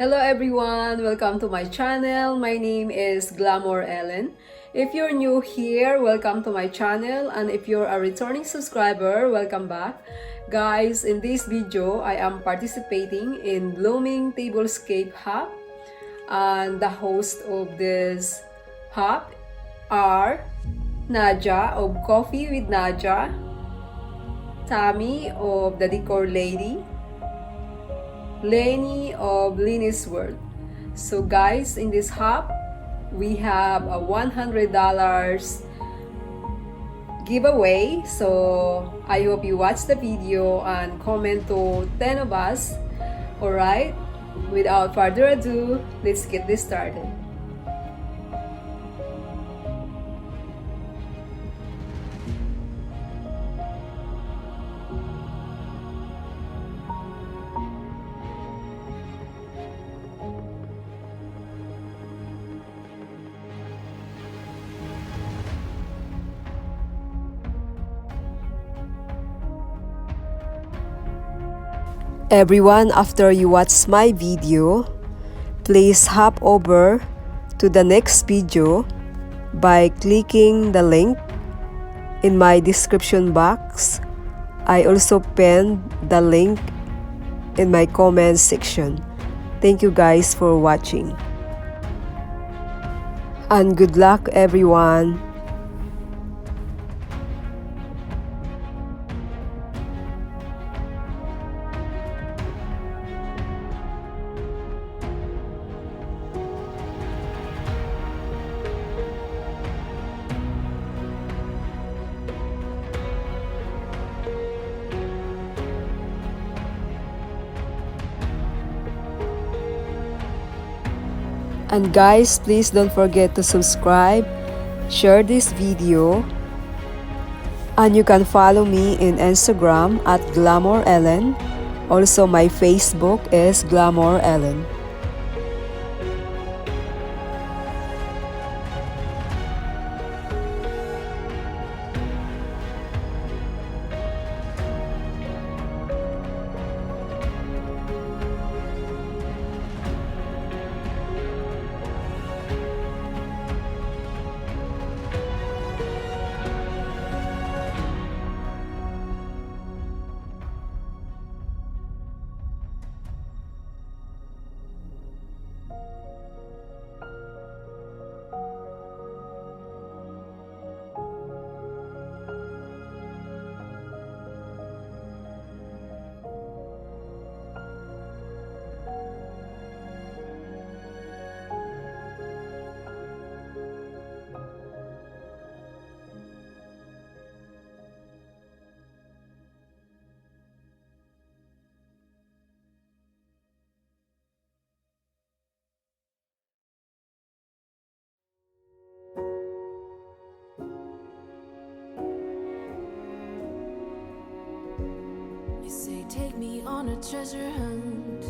Hello everyone! Welcome to my channel. My name is Glamour Ellen. If you're new here, welcome to my channel, and if you're a returning subscriber, welcome back. Guys, in this video, I am participating in Blooming Tablescape Hop, and the host of this hop are Nadia of Coffee with Nadia, Tammy of the Decor Lady, Leeny of Leeny's World. So guys, in this hop, we have a $100 giveaway. So I hope you watch the video and comment to 10 of us. Alright, without further ado, let's get this started. Everyone, after you watch my video, please hop over to the next video by clicking the link in my description box. I also pinned the link in my comment section. Thank you guys for watching. And good luck everyone. And guys, please don't forget to subscribe, share this video, and you can follow me in Instagram at Glamour Ellen. Also, my Facebook is Glamour Ellen. Take me on a treasure hunt.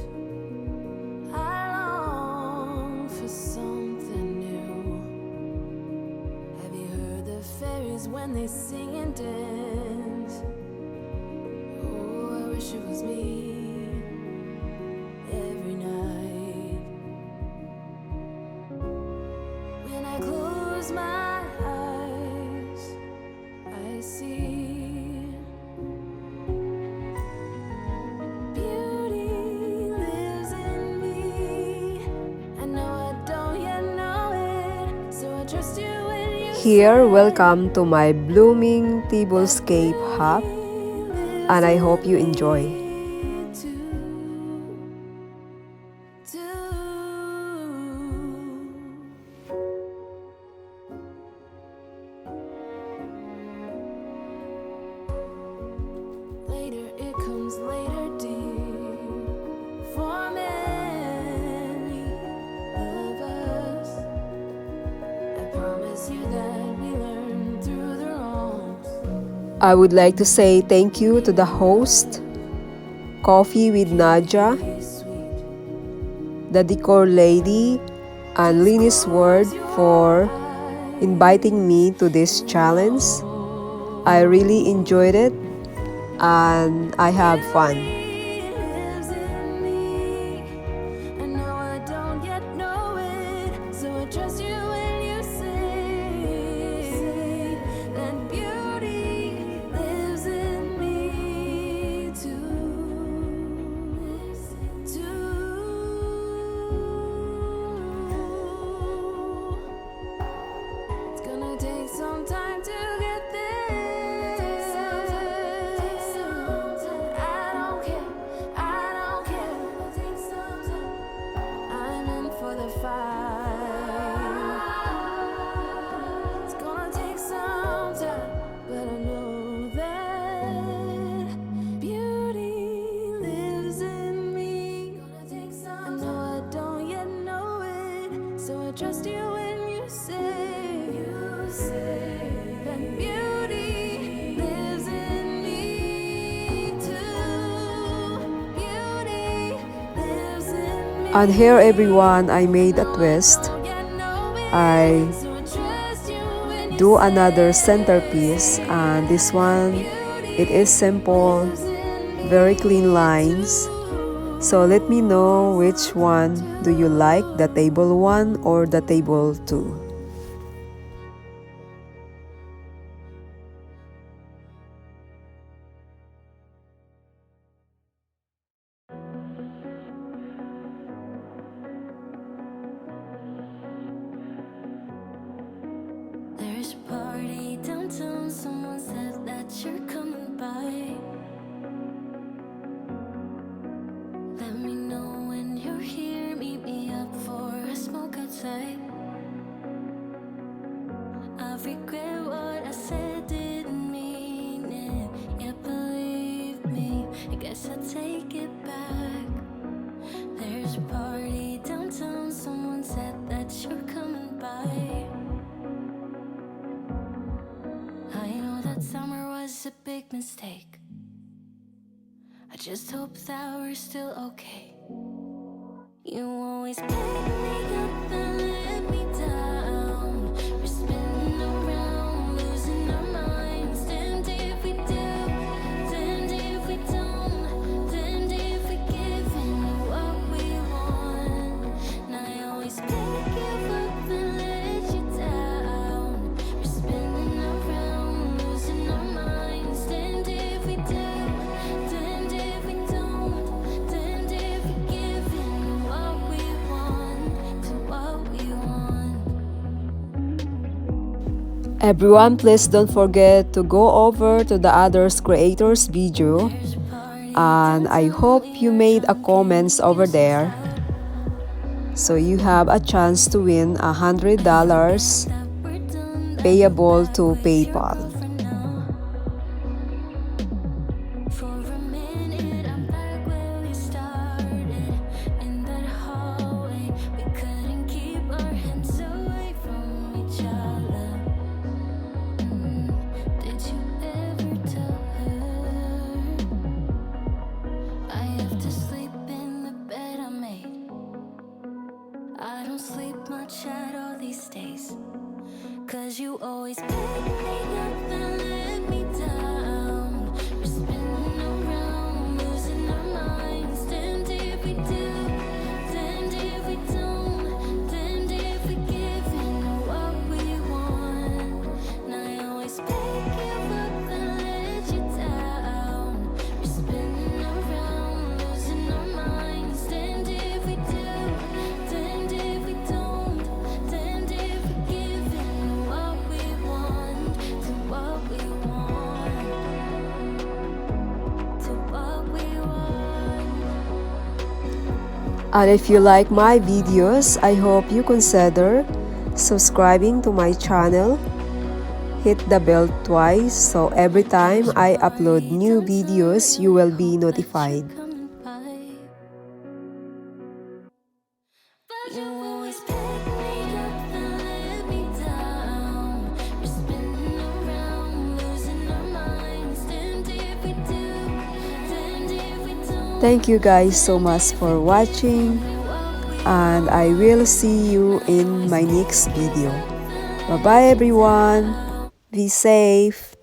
I long for something new. Have you heard the fairies when they sing and dance? Oh, I wish it was me every night. When I close my eyes, I see Here, welcome to my Blooming Tablescape Hop, and I hope you enjoy. Later it comes later, dear, for many of us. I promise you that we learn through the wrongs. I would like to say thank you to the host, Coffee with Nadia, the Decor Lady, and Leeny's World for inviting me to this challenge. I really enjoyed it and I have fun. Lives in me. I know I trust you when you say that beauty lives in me too. It's gonna take some time to get there. I don't care. I'm in for the fight. It's gonna take some time, but I know that beauty lives in me. I know I don't yet know it, so I trust you when you say that beauty lives in me too. Beauty lives in me. And here everyone, I made a twist. I do another centerpiece, and this one, it is simple, very clean lines. So let me know which one do you like, the table one or the table two. There's a party downtown, someone said that you're coming by. Let me know when you're here, meet me up for a smoke outside. I regret what I said, didn't mean it. Yeah, believe me, I guess I'll take it back. There's a party downtown, someone said that you're coming by. I know that summer was a big mistake. I just hope that we're still okay. You always pick me up and let me down. We're spinning around, losing our minds. Damned if we do, damned if we don't, damned if we give in what we want. And I always pick you up and let you down. We're spinning around, losing our minds. Damned if we do, damned if we don't, damned if we give in what we want to what we want. Everyone, please don't forget to go over to the others creators video, There's a party and I hope you made a comments over there, so you have a chance to win $100 that we're done. payable to PayPal. For now. For a minute, I'm back where we started. In that hallway, we couldn't keep our hands away from each other. Did you ever tell her I have to sleep in the bed I made? I don't sleep much at all these days. 'Cause you always pick me up and let me down. We're spinning around, losing our minds. Damned if we do, damned if we don't, damned if we give in what we want. And I always pick you up and let you down. We're spinning around, losing our minds. Damned if we do, damned if we don't, damned if we give in what we want to what we want, to what we want. And if you like my videos, I hope you consider subscribing to my channel. Hit the bell twice so every time I upload new videos, you will be notified. You always pick me up and let me down. We're spinning around, losing our minds. Damned if we do, damned if we don't. Thank you guys so much for watching, and I will see you in my next video. Bye bye everyone. Be safe.